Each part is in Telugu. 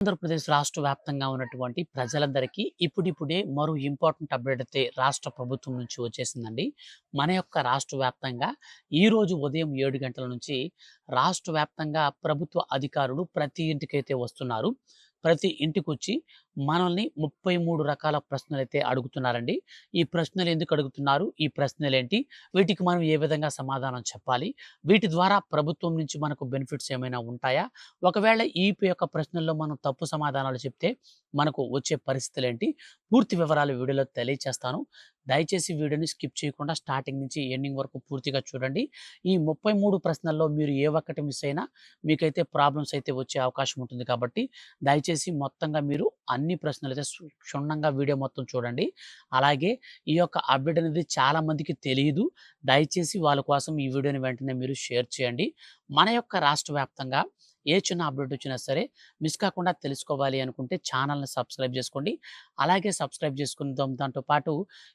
ఆంధ్రప్రదేశ్ రాష్ట్ర వ్యాప్తంగా ఉన్నటువంటి ప్రజలందరికీ ఇప్పుడిప్పుడే మరో ఇంపార్టెంట్ అప్డేట్ అయితే రాష్ట్ర ప్రభుత్వం నుంచి వచ్చేసిందండి. మన యొక్క రాష్ట్ర వ్యాప్తంగా ఈరోజు ఉదయం 7 గంటల నుంచి రాష్ట్ర వ్యాప్తంగా ప్రభుత్వ అధికారులు ప్రతి ఇంటికైతే వస్తున్నారు. ప్రతి ఇంటికొచ్చి మనల్ని 33 రకాల ప్రశ్నలైతే అడుగుతున్నారండి. ఈ ప్రశ్నలు ఎందుకు అడుగుతున్నారు? ఈ ప్రశ్నలేంటి? వీటికి మనం ఏ విధంగా సమాధానం చెప్పాలి? వీటి ద్వారా ప్రభుత్వం నుంచి మనకు బెనిఫిట్స్ ఏమైనా ఉంటాయా? ఒకవేళ ఈ యొక్క ప్రశ్నల్లో మనం తప్పు సమాధానాలు చెప్తే మనకు వచ్చే పరిస్థితులేంటి? పూర్తి వివరాలు వీడియోలో తెలియచేస్తాను. దయచేసి వీడియోని స్కిప్ చేయకుండా స్టార్టింగ్ నుంచి ఎండింగ్ వరకు పూర్తిగా చూడండి. ఈ 33 ప్రశ్నల్లో మీరు ఏ ఒక్కటి మిస్ అయినా మీకైతే ప్రాబ్లమ్స్ అయితే వచ్చే అవకాశం ఉంటుంది కాబట్టి దయచేసి మొత్తంగా మీరు అన్ని ప్రశ్నలైతే క్షుణ్ణంగా వీడియో మొత్తం చూడండి. అలాగే ఈ యొక్క అప్డేట్ అనేది చాలా మందికి తెలియదు. దయచేసి వాళ్ళ కోసం ఈ వీడియోని వెంటనే మీరు షేర్ చేయండి. మన యొక్క రాష్ట్ర వ్యాప్తంగా ఏ చిన్న అప్డేట్ వచ్చినా సరే మిస్ కాకుండా తెలుసుకోవాలి అనుకుంటే ఛానల్ని సబ్స్క్రైబ్ చేసుకోండి. అలాగే సబ్స్క్రైబ్ చేసుకున్న దాంతో పాటు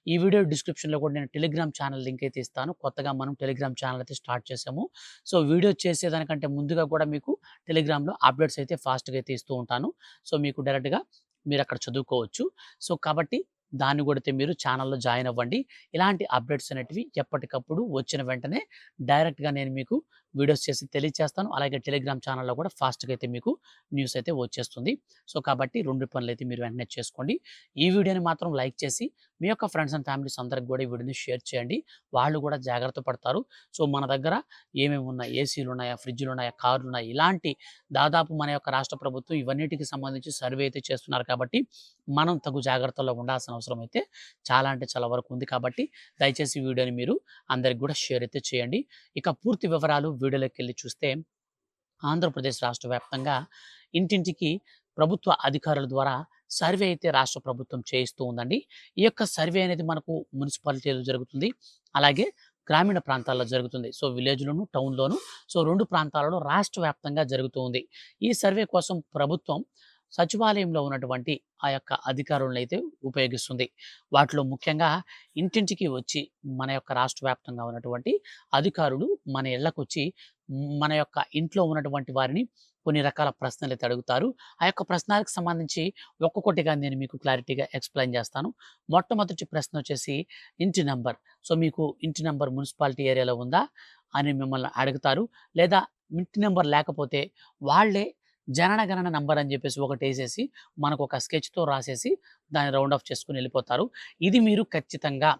ఈ వీడియో డిస్క్రిప్షన్లో కూడా నేను టెలిగ్రామ్ ఛానల్ లింక్ అయితే ఇస్తాను. కొత్తగా మనం టెలిగ్రామ్ ఛానల్ అయితే స్టార్ట్ చేసాము. సో వీడియో చేసేదానికంటే ముందుగా కూడా మీకు టెలిగ్రామ్లో అప్డేట్స్ అయితే ఫాస్ట్గా అయితే ఇస్తూ ఉంటాను. సో మీకు డైరెక్ట్గా మీరు అక్కడ చదువుకోవచ్చు. సో కాబట్టి దాన్ని కొడితే మీరు ఛానల్లో జాయిన్ అవ్వండి. ఇలాంటి అప్డేట్స్ అనేటివి ఎప్పటికప్పుడు వచ్చిన వెంటనే డైరెక్ట్గా నేను మీకు వీడియోస్ చేసి తెలియజేస్తాను. అలాగే టెలిగ్రామ్ ఛానల్లో కూడా ఫాస్ట్గా అయితే మీకు న్యూస్ అయితే వచ్చేస్తుంది. సో కాబట్టి 2 పనులైతే మీరు వెంటనే చేసుకోండి. ఈ వీడియోని మాత్రం లైక్ చేసి మీ యొక్క ఫ్రెండ్స్ అండ్ ఫ్యామిలీస్ అందరికి కూడా ఈ వీడియోని షేర్ చేయండి. వాళ్ళు కూడా జాగ్రత్త పడతారు. సో మన దగ్గర ఏమేమి ఉన్నాయి, ఏసీలు ఉన్నాయా, ఫ్రిడ్జ్లు ఉన్నాయా, కార్లు ఉన్నాయి, ఇలాంటి దాదాపు మన యొక్క రాష్ట్ర ప్రభుత్వం ఇవన్నిటికి సంబంధించి సర్వే అయితే చేస్తున్నారు కాబట్టి మనం తగు జాగ్రత్తలో ఉండాల్సిన అవసరం అయితే చాలా అంటే చాలా వరకు ఉంది. కాబట్టి దయచేసి వీడియోని మీరు అందరికి కూడా షేర్ అయితే చేయండి. ఇక పూర్తి వివరాలు వీడియోలోకి వెళ్ళి చూస్తే ఆంధ్రప్రదేశ్ రాష్ట్ర వ్యాప్తంగా ఇంటింటికి ప్రభుత్వ అధికారుల ద్వారా సర్వే అయితే రాష్ట్ర ప్రభుత్వం చేయిస్తూ ఉందండి. ఈ యొక్క సర్వే అనేది మనకు మున్సిపాలిటీలో జరుగుతుంది. అలాగే గ్రామీణ ప్రాంతాల్లో జరుగుతుంది. సో విలేజ్‌లోను, టౌన్‌లోను సో 2 ప్రాంతాలలో రాష్ట్ర వ్యాప్తంగా జరుగుతూ ఉంది. ఈ సర్వే కోసం ప్రభుత్వం సచివాలయంలో ఉన్నటువంటి ఆ యొక్క అధికారులనైతే ఉపయోగిస్తుంది. వాటిలో ముఖ్యంగా ఇంటింటికి వచ్చి మన యొక్క రాష్ట్ర వ్యాప్తంగా ఉన్నటువంటి అధికారులు మన ఇళ్ళకొచ్చి మన యొక్క ఇంట్లో ఉన్నటువంటి వారిని కొన్ని రకాల ప్రశ్నలైతే అడుగుతారు. ఆ యొక్క ప్రశ్నలకు సంబంధించి ఒక్కొక్కటిగా నేను మీకు క్లారిటీగా ఎక్స్‌ప్లెయిన్ చేస్తాను. మొట్టమొదటి ప్రశ్న వచ్చేసి ఇంటి నంబర్. సో మీకు ఇంటి నంబర్ మున్సిపాలిటీ ఏరియాలో ఉందా అని మిమ్మల్ని అడుగుతారు. లేదా ఇంటి నంబర్ లేకపోతే వాళ్ళే జననగణన నంబర్ అని చెప్పేసి ఒకటేసేసి మనకు ఒక స్కెచ్‌తో రాసేసి దాన్ని రౌండ్ ఆఫ్ చేసుకొని వెళ్ళిపోతారు. ఇది మీరు ఖచ్చితంగా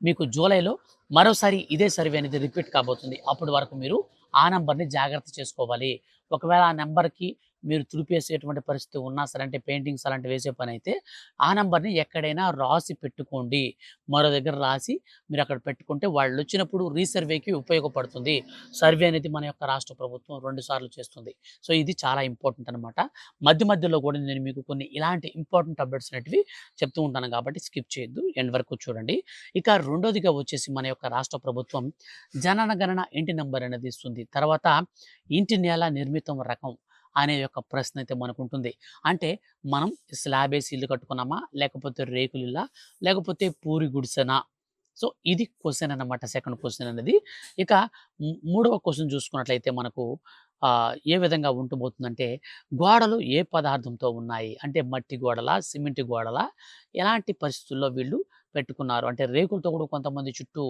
మీకు జూలైలో మరోసారి ఇదే సర్వే అనేది రిపీట్ కాబోతుంది. అప్పటి వరకు మీరు ఆ నంబర్‌ని జాగ్రత్త చేసుకోవాలి. ఒకవేళ ఆ నంబర్‌కి మీరు తుడిపేసేటువంటి పరిస్థితి ఉన్నా సరే, అంటే పెయింటింగ్స్ అలాంటివి వేసే పనైతే ఆ నంబర్‌ని ఎక్కడైనా రాసి పెట్టుకోండి. మరో దగ్గర రాసి మీరు అక్కడ పెట్టుకుంటే వాళ్ళొచ్చినప్పుడు రీసర్వేకి ఉపయోగపడుతుంది. సర్వే అనేది మన యొక్క రాష్ట్ర ప్రభుత్వం 2 సార్లు చేస్తుంది. సో ఇది చాలా ఇంపార్టెంట్ అనమాట. మధ్య మధ్యలో కూడా నేను మీకు కొన్ని ఇలాంటి ఇంపార్టెంట్ అప్డేట్స్ అనేటివి చెప్తూ ఉంటాను కాబట్టి స్కిప్ చేయొద్దు. ఎండ్ వరకు చూడండి. ఇక రెండోదిగా వచ్చేసి మన యొక్క రాష్ట్ర ప్రభుత్వం జననగణన ఇంటి నంబర్ అనేది ఇస్తుంది. తర్వాత ఇంటి నేల నిర్మితం రకం అనే యొక్క ప్రశ్న అయితే మనకుంటుంది. అంటే మనం స్లాబ్ ఏసి ఇల్లు కట్టుకున్నామా? లేకపోతే రేకులు ఇల్లా? లేకపోతే పూరి గుడిసెనా? సో ఇది క్వెషన్ అన్నమాట. సెకండ్ క్వెషన్ అనేది. ఇక మూడవ క్వెషన్ చూసుకున్నట్లయితే మనకు ఏ విధంగా ఉంటబోతుందంటే గోడలు ఏ పదార్థంతో ఉన్నాయి? అంటే మట్టి గోడలా? సిమెంట్ గోడలా? ఎలాంటి పరిస్థితుల్లో వీళ్ళు పెట్టుకున్నారు? అంటే రేకులతో కూడా కొంతమంది చుట్టూ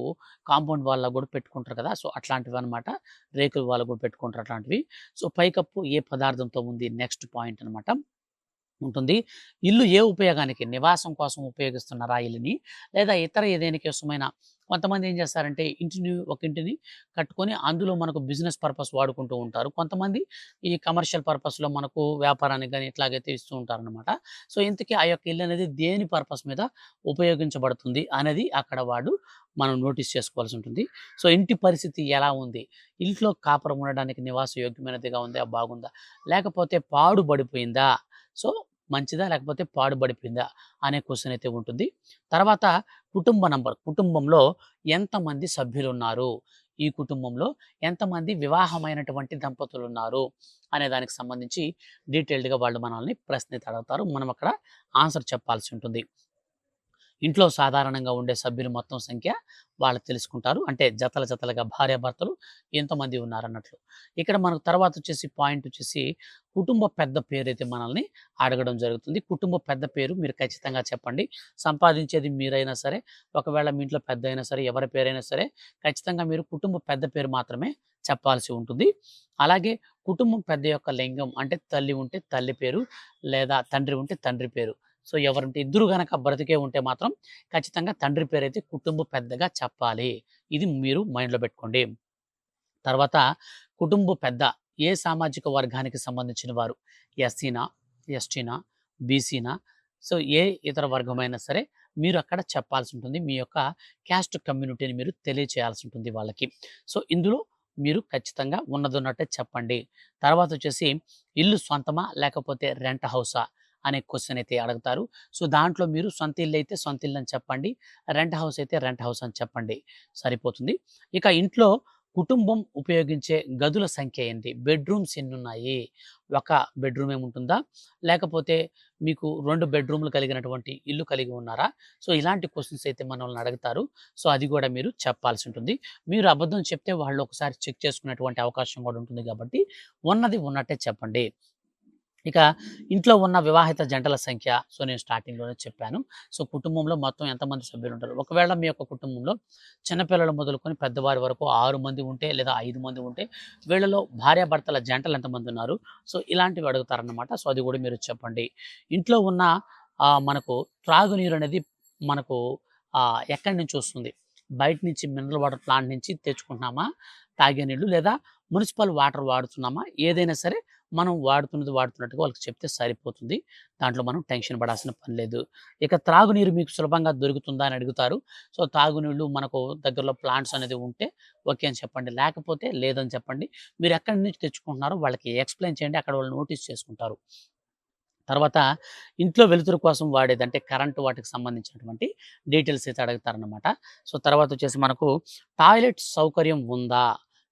కాంపౌండ్ వాల్‌లా కూడా పెట్టుకుంటారు కదా! సో అట్లాంటివన్నమాట. రేకుల వాల్ కూడా పెట్టుకుంటారు అట్లాంటివి. సో పైకప్పు ఏ పదార్థంతో ఉంది? నెక్స్ట్ పాయింట్ అనమాట. ఉంటుంది. ఇల్లు ఏ ఉపయోగానికి? నివాసం కోసం ఉపయోగిస్తున్నారా ఇల్లుని? లేదా ఇతర ఏదైనా కోసమైనా కొంతమంది ఏం చేస్తారంటే ఒక ఇంటిని కట్టుకొని అందులో మనకు బిజినెస్ పర్పస్ వాడుకుంటూ ఉంటారు. కొంతమంది ఈ కమర్షియల్ పర్పస్‌లో మనకు వ్యాపారానికి గాని ఇట్లాగైతే ఇస్తూ ఉంటారనమాట. సో ఇంతకీ ఆ యొక్క ఇల్లు అనేది దేని పర్పస్ మీద ఉపయోగించబడుతుంది అనేది అక్కడ మనం నోటీస్ చేసుకోవాల్సి ఉంటుంది. సో ఇంటి పరిస్థితి ఎలా ఉంది? ఇంట్లో కాపురం ఉండడానికి నివాస యోగ్యమైనదిగా ఉందా? బాగుందా? లేకపోతే పాడుబడిపోయిందా? సో మంచిదా? లేకపోతే పాడుబడిపోయిందా? అనే క్వెషన్ అయితే ఉంటుంది. తర్వాత కుటుంబ నంబర్. కుటుంబంలో ఎంతమంది సభ్యులున్నారు? ఈ కుటుంబంలో ఎంతమంది వివాహమైనటువంటి దంపతులున్నారు? అనే దానికి సంబంధించి డీటెయిల్డ్‌గా వాళ్ళు మనల్ని ప్రశ్న అయితే అడుగుతారు. మనం అక్కడ ఆన్సర్ చెప్పాల్సి ఉంటుంది. ఇంట్లో సాధారణంగా ఉండే సభ్యులు మొత్తం సంఖ్య వాళ్ళు తెలుసుకుంటారు. అంటే జతలుగా భార్యాభర్తలు ఎంతమంది ఉన్నారన్నట్లు. ఇక్కడ మనకు తర్వాత వచ్చేసి పాయింట్ వచ్చేసి కుటుంబ పెద్ద పేరైతే మనల్ని అడగడం జరుగుతుంది. కుటుంబ పెద్ద పేరు మీరు ఖచ్చితంగా చెప్పండి. సంపాదించేది మీరైనా సరే, ఒకవేళ మీ ఇంట్లో పెద్దయినా సరే, ఎవరి పేరైనా సరే ఖచ్చితంగా మీరు కుటుంబ పెద్ద పేరు మాత్రమే చెప్పాల్సి ఉంటుంది. అలాగే కుటుంబం పెద్ద యొక్క లింగం అంటే తల్లి ఉంటే తల్లి పేరు, లేదా తండ్రి ఉంటే తండ్రి పేరు. సో, ఎవరంటే ఇద్దరు గనక బ్రతికే ఉంటే మాత్రం ఖచ్చితంగా తండ్రి పేరైతే కుటుంబ పెద్దగా చెప్పాలి. ఇది మీరు మైండ్‌లో పెట్టుకోండి. తర్వాత కుటుంబ పెద్ద ఏ సామాజిక వర్గానికి సంబంధించిన వారు? ఎస్సీనా? ఎస్టీనా? బీసీనా? సో, ఏ ఇతర వర్గమైనా సరే మీరు అక్కడ చెప్పాల్సి ఉంటుంది. మీ యొక్క క్యాస్ట్ కమ్యూనిటీని మీరు తెలియచేయాల్సి ఉంటుంది వాళ్ళకి. సో, ఇందులో మీరు ఖచ్చితంగా ఉన్నదున్నట్టే చెప్పండి. తర్వాత వచ్చేసి ఇల్లు సొంతమా? లేకపోతే రెంట్ హౌసా? అనే క్వెషన్ అయితే అడుగుతారు. సో, దాంట్లో మీరు సొంత ఇల్లు అయితే సొంత ఇల్లు అని చెప్పండి. రెంట్ హౌస్ అయితే రెంట్ హౌస్ అని చెప్పండి. సరిపోతుంది. ఇక ఇంట్లో కుటుంబం ఉపయోగించే గదుల సంఖ్య ఏంటి? బెడ్‌రూమ్స్ ఎన్నున్నాయి? ఒక బెడ్‌రూమే ఉంటుందా? లేకపోతే మీకు 2 బెడ్‌రూమ్‌లు కలిగినటువంటి ఇల్లు కలిగి ఉన్నారా? సో, ఇలాంటి క్వెషన్స్ అయితే మనల్ని అడుగుతారు. సో, అది గూడా మీరు చెప్పాల్సి ఉంటుంది. మీరు అబద్ధం చెప్తే వాళ్ళు ఒకసారి చెక్ చేసుకునేటువంటి అవకాశం గూడా ఉంటుంది గాబట్టి, ఉన్నది ఉన్నట్టే చెప్పండి. ఇక ఇంట్లో ఉన్న వివాహిత జంటల సంఖ్య సో, నేను స్టార్టింగ్‌లోనే చెప్పాను. సో, కుటుంబంలో మొత్తం ఎంతమంది సభ్యులుంటారు? ఒకవేళ మీ యొక్క కుటుంబంలో చిన్నపిల్లలు మొదలుకొని పెద్దవారి వరకు 6 మంది ఉంటే లేదా 5 మంది ఉంటే వీళ్ళలో భార్యాభర్తల జంటలు ఎంతమందున్నారు? సో, ఇలాంటివి అడుగుతారన్నమాట. సో, అది గూడా మీరు చెప్పండి. ఇంట్లో ఉన్న మనకు త్రాగునీరనేది మనకు ఎక్కడి నుంచొస్తుంది? బయట నుంచి మినరల్ వాటర్ ప్లాంట్ నుంచి తెచ్చుకుంటున్నామా? తాగే నీళ్ళు లేదా మునిసిపల్ వాటర్ వాడుతున్నామా? ఏదైనా సరే మనం వాడుతున్నది వాడుతున్నట్టుగా వాళ్ళకి చెప్తే సరిపోతుంది. దాంట్లో మనం టెన్షన్ పడాల్సిన పని లేదు. ఇక త్రాగునీరు మీకు సులభంగా దొరుకుతుందా అని అడుగుతారు. సో, తాగునీళ్ళు మనకు దగ్గరలో ప్లాంట్స్ అనేది ఉంటే ఓకే అని చెప్పండి. లేకపోతే లేదని చెప్పండి. మీరు ఎక్కడి నుంచి తెచ్చుకుంటున్నారో వాళ్ళకి ఎక్స్‌ప్లెయిన్ చేయండి. అక్కడ వాళ్ళు నోటీస్ చేసుకుంటారు. తర్వాత ఇంట్లో వెలుతురు కోసం వాడేది అంటే కరెంట్ వాటికి సంబంధించినటువంటి డీటెయిల్స్ అయితే అడుగుతారనమాట. సో, తర్వాత వచ్చేసి మనకు టాయిలెట్ సౌకర్యం ఉందా?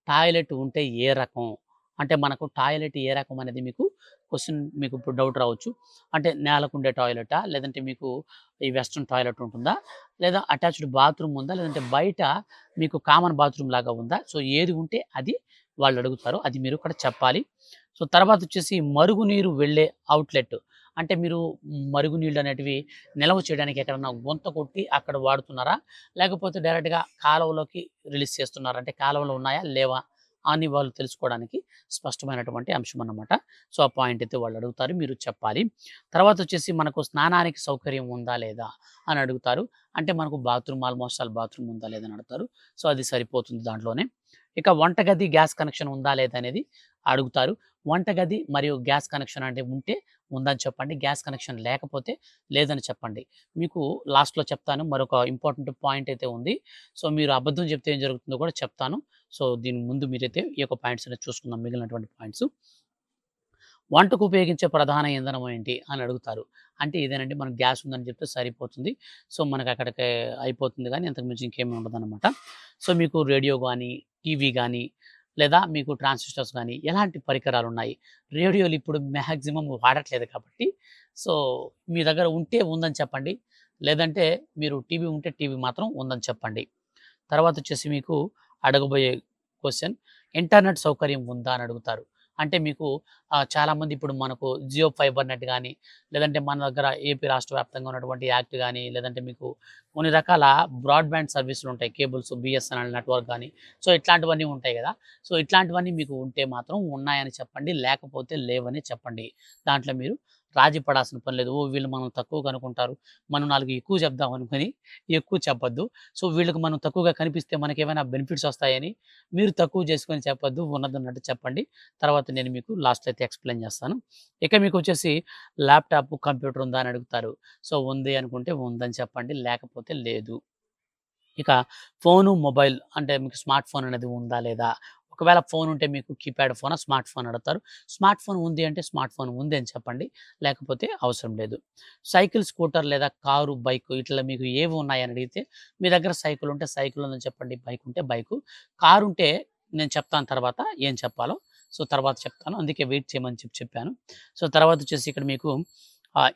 టాయిలెట్ ఉంటే ఏ రకం? అంటే మనకు టాయిలెట్ ఏ రకం అనేది మీకు క్వెషన్ మీకు ఇప్పుడు డౌట్ రావచ్చు. అంటే నేలకుండే టాయిలెటా? లేదంటే మీకు ఈ వెస్టర్న్ టాయిలెట్ ఉంటుందా? లేదా అటాచ్డ్ బాత్రూమ్ ఉందా? లేదంటే బయట మీకు కామన్ బాత్రూమ్ లాగా ఉందా? సో, ఏది ఉంటే అది వాళ్ళు అడుగుతారు. అది మీరు కూడా చెప్పాలి. సో, తర్వాత వచ్చేసి మరుగునీరు వెళ్ళే ఔట్‌లెట్. అంటే మీరు మరుగునీళ్ళనేటివి నిల్వ చేయడానికి ఎక్కడన్నా గుంత కొట్టి అక్కడ వాడుతున్నారా? లేకపోతే డైరెక్ట్‌గా కాలువలోకి రిలీజ్ చేస్తున్నారా? అంటే కాలువలో ఉన్నాయా? లేవా? అని వాళ్ళు తెలుసుకోవడానికి స్పష్టమైనటువంటి అంశం అన్నమాట. సో, ఆ పాయింట్ అయితే వాళ్ళు అడుగుతారు. మీరు చెప్పాలి. తర్వాత వచ్చేసి మనకు స్నానానికి సౌకర్యం ఉందా? లేదా? అని అడుగుతారు. అంటే మనకు బాత్రూమ్ ఆల్‌మోస్ట్ ఆల్ బాత్రూమ్ ఉందా? లేదా? అని అడుగుతారు. సో, అది సరిపోతుంది దాంట్లోనే. ఇక వంటగది గ్యాస్ కనెక్షన్ ఉందా? లేదా? అనేది అడుగుతారు. వంటగది మరియు గ్యాస్ కనెక్షన్ అంటే ఉంటే ఉందని చెప్పండి. గ్యాస్ కనెక్షన్ లేకపోతే లేదని చెప్పండి. మీకు లాస్ట్‌లో చెప్తాను. మరొక ఇంపార్టెంట్ పాయింట్ అయితే ఉంది. సో, మీరు అబద్ధం చెప్తే ఏం జరుగుతుందో కూడా చెప్తాను. సో, దీని ముందు మీరైతే ఈ యొక్క పాయింట్స్ అనేది చూసుకుందాం మిగిలినటువంటి పాయింట్స్. వంటకు ఉపయోగించే ప్రధాన ఇంధనం ఏంటి అని అడుగుతారు. అంటే ఇదేనండి మనకు గ్యాస్ ఉందని చెప్తే సరిపోతుంది. సో, మనకు అక్కడికే అయిపోతుంది గానీ అంతకు మించి ఇంకేమి ఉండదనమాట. సో, మీకు రేడియో గానీ, టీవీ గానీ, లేదా మీకు ట్రాన్సిస్టర్స్ గానీ ఎలాంటి పరికరాలున్నాయి? రేడియోలు ఇప్పుడు మాక్సిమం వాడట్లేదు కాబట్టి, సో, మీ దగ్గర ఉంటే ఉందని చెప్పండి. లేదంటే మీరు టీవీ ఉంటే టీవీ మాత్రం ఉందని చెప్పండి. తర్వాతొచ్చేసి మీకు అడగబోయే క్వెషన్ ఇంటర్నెట్ సౌకర్యం ఉందా అని అడుగుతారు. అంటే మీకు చాలామంది ఇప్పుడు మనకు జియో ఫైబర్ నెట్ గాని, లేదంటే మన దగ్గర ఏపీ రాష్ట్ర వ్యాప్తంగా ఉన్నటువంటి యాక్ట్ గాని, లేదంటే మీకు కొన్ని రకాల బ్రాడ్‌బ్యాండ్ సర్వీసులుంటాయి. కేబుల్స్, బీఎస్ఎన్ఎల్ నెట్‌వర్క్ గాని, సో, ఇట్లాంటివన్నీ ఉంటాయి గదా! సో, ఇట్లాంటివన్నీ మీకు ఉంటే మాత్రం ఉన్నాయని చెప్పండి. లేకపోతే లేవని చెప్పండి. దాంట్లో మీరు రాజీ పడాల్సిన పని లేదు. ఓహ్! వీళ్ళు మనల్ని తక్కువగా అనుకుంటారు. మనం 4 ఎక్కువ చెప్దాం అనుకుని ఎక్కువ చెప్పొద్దు. సో, వీళ్ళకి మనం తక్కువగా కనిపిస్తే మనకేమైనా బెనిఫిట్స్ వస్తాయని మీరు తక్కువ చేసుకొని చెప్పొద్దు. ఉన్నదున్నట్టు చెప్పండి. తర్వాత నేను మీకు లాస్ట్‌లో అయితే ఎక్స్‌ప్లెయిన్ చేస్తాను. ఇక మీకొచ్చేసి ల్యాప్‌టాప్, కంప్యూటర్ ఉందా అని అడుగుతారు. సో, ఉంది అనుకుంటే ఉందని చెప్పండి. లేకపోతే లేదు. ఇక ఫోను, మొబైల్ అంటే మీకు స్మార్ట్ ఫోన్ అనేది ఉందా? లేదా? ఒకవేళ ఫోన్ ఉంటే మీకు కీప్యాడ్ ఫోనా? స్మార్ట్ ఫోన్ అడుగుతారు. స్మార్ట్ ఫోన్ ఉంది అంటే స్మార్ట్ ఫోన్ ఉంది అని చెప్పండి. లేకపోతే అవసరం లేదు. సైకిల్, స్కూటర్ లేదా కారు, బైకు ఇట్లా మీకు ఏవి ఉన్నాయని అడిగితే మీ దగ్గర సైకిల్ ఉంటే సైకిల్ ఉందని చెప్పండి. బైక్ ఉంటే బైకు. కారు ఉంటే నేను చెప్తాను తర్వాత ఏం చెప్పాలో. సో, తర్వాత చెప్తాను. అందుకే వెయిట్ చేయమని చెప్పాను. సో, తర్వాతొచ్చేసి ఇక్కడ మీకు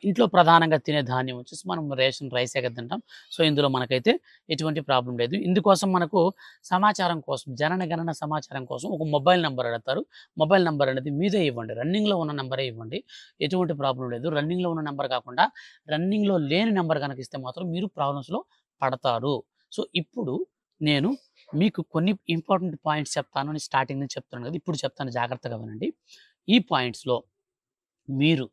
ఇంట్లో ప్రధానంగా తినే ధాన్యం వచ్చేసి మనం రేషన్ రైసే కదా తింటాం. సో, ఇందులో మనకైతే ఎటువంటి ప్రాబ్లమ్ లేదు. ఇందుకోసం మనకు సమాచారం కోసం, జననగణన సమాచారం కోసం ఒక మొబైల్ నంబర్ అడుగుతారు. మొబైల్ నంబర్ అనేది మీదే ఇవ్వండి. రన్నింగ్‌లో ఉన్న నంబరే ఇవ్వండి. ఎటువంటి ప్రాబ్లమ్ లేదు. రన్నింగ్‌లో ఉన్న నంబర్ కాకుండా, రన్నింగ్‌లో లేని నంబర్ గనక ఇస్తే మాత్రం మీరు ప్రాబ్లమ్స్‌లో పడతారు. సో, ఇప్పుడు నేను మీకు కొన్ని ఇంపార్టెంట్ పాయింట్స్ చెప్తాను అని స్టార్టింగ్ నుంచి చెప్తున్నాను కదా! ఇప్పుడు చెప్తాను జాగ్రత్తగా వినండి. ఈ పాయింట్స్‌లో మీరు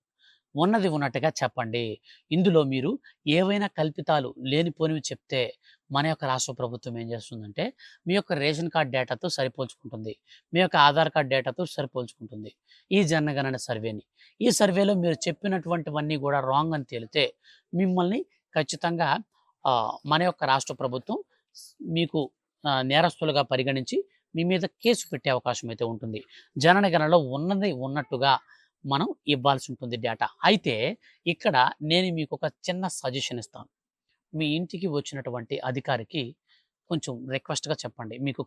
ఉన్నది ఉన్నట్టుగా చెప్పండి. ఇందులో మీరు ఏవైనా కల్పితాలు లేనిపోనివి చెప్తే, మన యొక్క రాష్ట్ర ప్రభుత్వం ఏం చేస్తుందంటే, మీ యొక్క రేషన్ కార్డ్ డేటాతో సరిపోల్చుకుంటుంది. మీ యొక్క ఆధార్ కార్డ్ డేటాతో సరిపోల్చుకుంటుంది. ఈ జనగణన సర్వేని. ఈ సర్వేలో మీరు చెప్పినటువంటివన్నీ కూడా రాంగ్ అని తేలితే, మిమ్మల్ని ఖచ్చితంగా మన యొక్క రాష్ట్ర ప్రభుత్వం మీకు నేరస్తులుగా పరిగణించి, మీ మీద కేసు పెట్టే అవకాశం అయితే ఉంటుంది. జనగణనలో ఉన్నది ఉన్నట్టుగా మనం ఇవ్వాల్సి ఉంటుంది డేటా. అయితే ఇక్కడ నేను మీకొక చిన్న సజెషన్ ఇస్తాను. మీ ఇంటికి వచ్చినటువంటి అధికారికి కొంచెం రిక్వెస్ట్‌గా చెప్పండి. మీకు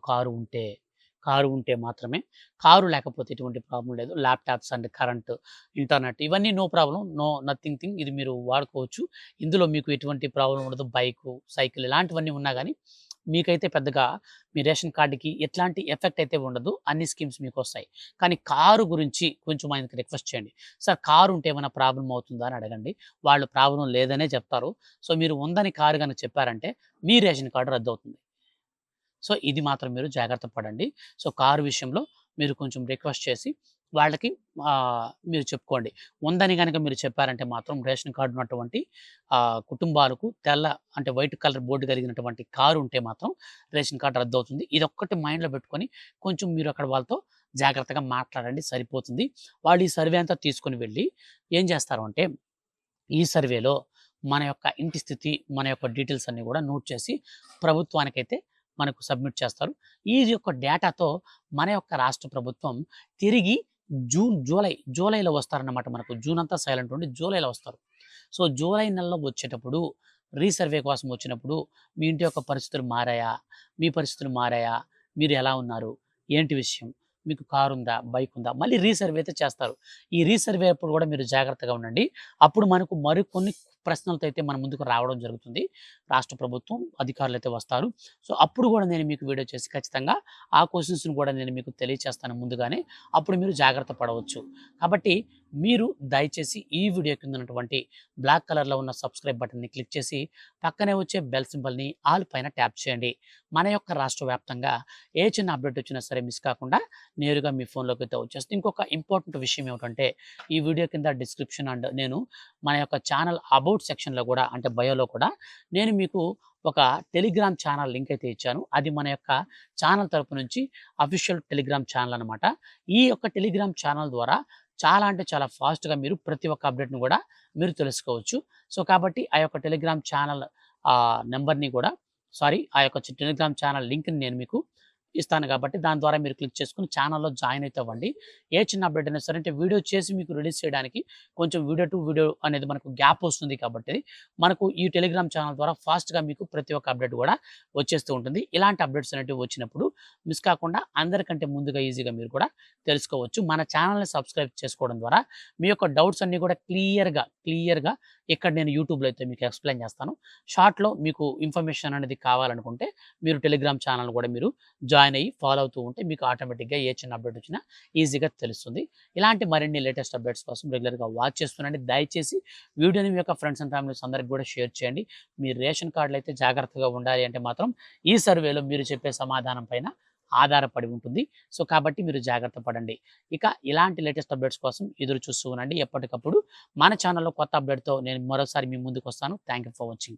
కారు ఉంటే మాత్రమే. కారు లేకపోతే ఎటువంటి ప్రాబ్లమ్ లేదు. ల్యాప్‌టాప్స్ అండ్ కరెంట్, ఇంటర్నెట్ ఇవన్నీ నో ప్రాబ్లమ్. నథింగ్ థింగ్ ఇది మీరు వాడుకోవచ్చు. ఇందులో మీకు ఎటువంటి ప్రాబ్లమ్ ఉండదు. బైకు, సైకిల్ ఇలాంటివన్నీ ఉన్నా గానీ మీకైతే పెద్దగా మీ రేషన్ కార్డ్‌కి ఎట్లాంటి ఎఫెక్ట్ అయితే ఉండదు. అన్ని స్కీమ్స్ మీకొస్తాయి. కానీ కారు గురించి కొంచెం ఆయనకి రిక్వెస్ట్ చేయండి. సార్ కారు ఉంటే ఏమైనా ప్రాబ్లమ్ అవుతుందా అని అడగండి. వాళ్ళు ప్రాబ్లమ్ లేదనే చెప్తారు. సో, మీరు ఉందని కారు గనక చెప్పారంటే మీ రేషన్ కార్డ్ రద్దవుతుంది. సో, ఇది మాత్రం మీరు జాగ్రత్త పడండి. సో, కారు విషయంలో మీరు కొంచెం రిక్వెస్ట్ చేసి వాళ్ళకి మీరు చెప్పుకోండి. ఉందని గనక మీరు చెప్పారంటే మాత్రం రేషన్ కార్డ్ ఉన్నటువంటి కుటుంబాలకు అంటే వైట్ కలర్ బోర్డ్ కలిగినటువంటి కారు ఉంటే మాత్రం రేషన్ కార్డ్ రద్దవుతుంది. ఇదొక్కటి మైండ్‌లో పెట్టుకొని కొంచెం మీరు అక్కడ వాళ్ళతో జాగ్రత్తగా మాట్లాడండి సరిపోతుంది. వాళ్ళు ఈ సర్వే అంతా తీసుకొని వెళ్ళి ఏం చేస్తారు అంటే, ఈ సర్వేలో మన యొక్క ఇంటి స్థితి, మన యొక్క డీటెయిల్స్ అన్నీ కూడా నోట్ చేసి ప్రభుత్వానికైతే మనకు సబ్మిట్ చేస్తారు. ఈ యొక్క డేటాతో మన యొక్క రాష్ట్ర ప్రభుత్వం తిరిగి జూలైలో వస్తారన్నమాట. మనకు జూన్ అంతా సైలెంట్ ఉండి జూలైలో వస్తారు. సో, జూలై నెలలో వచ్చేటప్పుడు రీసర్వే కోసం వచ్చినప్పుడు మీ ఇంటి యొక్క పరిస్థితులు మారాయా? మీ పరిస్థితులు మారాయా? మీరు ఎలా ఉన్నారు? ఏంటి విషయం? మీకు కారుందా? బైకుందా? మళ్ళీ రీసర్వే అయితే చేస్తారు. ఈ రీసర్వే అప్పుడు కూడా మీరు జాగ్రత్తగా ఉండండి. అప్పుడు మనకు మరికొన్ని ప్రశ్నలతో అయితే మన ముందుకు రావడం జరుగుతుంది. రాష్ట్ర ప్రభుత్వం అధికారులైతే వస్తారు. సో, అప్పుడు కూడా నేను మీకు వీడియో చేసి ఖచ్చితంగా ఆ క్వెషన్స్‌ని కూడా నేను మీకు తెలియచేస్తాను ముందుగానే. అప్పుడు మీరు జాగ్రత్త పడవచ్చు. కాబట్టి మీరు దయచేసి ఈ వీడియో కింద ఉన్నటువంటి బ్లాక్ కలర్‌లో ఉన్న సబ్స్క్రైబ్ బటన్‌ని క్లిక్ చేసి పక్కనే వచ్చే బెల్ సింబల్‌ని ఆల్ పైన ట్యాప్ చేయండి. మన యొక్క రాష్ట్ర వ్యాప్తంగా ఏ చిన్న అప్డేట్ వచ్చినా సరే మిస్ కాకుండా నేరుగా మీ ఫోన్‌లోకి అయితే వచ్చేస్తుంది. ఇంకొక ఇంపార్టెంట్ విషయం ఏమిటంటే, ఈ వీడియో కింద డిస్క్రిప్షన్ అండ్ నేను మన యొక్క ఛానల్ అబౌట్ సెక్షన్‌లో కూడా అంటే బయోలో కూడా నేను మీకు ఒక టెలిగ్రామ్ ఛానల్ లింక్ అయితే ఇచ్చాను. అది మన యొక్క ఛానల్ తరపు నుంచి అఫీషియల్ టెలిగ్రామ్ ఛానల్ అనమాట. ఈ యొక్క టెలిగ్రామ్ ఛానల్ ద్వారా చాలా అంటే చాలా ఫాస్ట్‌గా మీరు ప్రతి ఒక్క అప్డేట్‌ని కూడా మీరు తెలుసుకోవచ్చు. సో, కాబట్టి ఆ యొక్క టెలిగ్రామ్ ఛానల్ నంబర్‌ని కూడా ఆ యొక్క టెలిగ్రామ్ ఛానల్ లింక్‌ని నేను మీకు ఇస్తాను కాబట్టి దాని ద్వారా మీరు క్లిక్ చేసుకొని ఛానల్‌లో జాయిన్ అయితే అవ్వండి. ఏ చిన్న అప్డేట్ అయినా సరే అంటే వీడియో చేసి మీకు రిలీజ్ చేయడానికి కొంచెం వీడియో టు వీడియో అనేది మనకు గ్యాప్ వస్తుంది కాబట్టి మనకు ఈ టెలిగ్రామ్ ఛానల్ ద్వారా ఫాస్ట్‌గా మీకు ప్రతి ఒక్క అప్డేట్ కూడా వచ్చేస్తూ ఉంటుంది. ఇలాంటి అప్డేట్స్ అనేటివి వచ్చినప్పుడు మిస్ కాకుండా అందరికంటే ముందుగా ఈజీగా మీరు కూడా తెలుసుకోవచ్చు. మన ఛానల్‌ని సబ్స్క్రైబ్ చేసుకోవడం ద్వారా మీ యొక్క డౌట్స్ అన్నీ కూడా క్లియర్‌గా ఇక్కడ నేను యూట్యూబ్‌లో అయితే మీకు ఎక్స్‌ప్లెయిన్ చేస్తాను. షార్ట్‌లో మీకు ఇన్ఫర్మేషన్ అనేది కావాలనుకుంటే మీరు టెలిగ్రామ్ ఛానల్ కూడా మీరు జాయిన్ అయ్యి ఫాలో అవుతూ ఉంటే మీకు ఆటోమేటిక్‌గా ఏ చిన్న అప్డేట్ వచ్చినా ఈజీగా తెలుస్తుంది. ఇలాంటి మరిన్ని లేటెస్ట్ అప్డేట్స్ కోసం రెగ్యులర్‌గా వాచ్ చేస్తుండండి. దయచేసి వీడియోని మీ యొక్క ఫ్రెండ్స్ అండ్ ఫ్యామిలీస్ అందరికి కూడా షేర్ చేయండి. మీ రేషన్ కార్డులు అయితే జాగ్రత్తగా ఉండాలి అంటే మాత్రం ఈ సర్వేలో మీరు చెప్పే సమాధానం పైన ఆధారపడి ఉంటుంది. సో, కాబట్టి మీరు జాగ్రత్త పడండి. ఇక ఇలాంటి లేటెస్ట్ అప్డేట్స్ కోసం ఎదురు చూస్తూ ఉండండి. ఎప్పటికప్పుడు మన ఛానల్‌లో కొత్త అప్డేట్‌తో నేను మరోసారి మీ ముందుకు వస్తాను. Thank you for watching.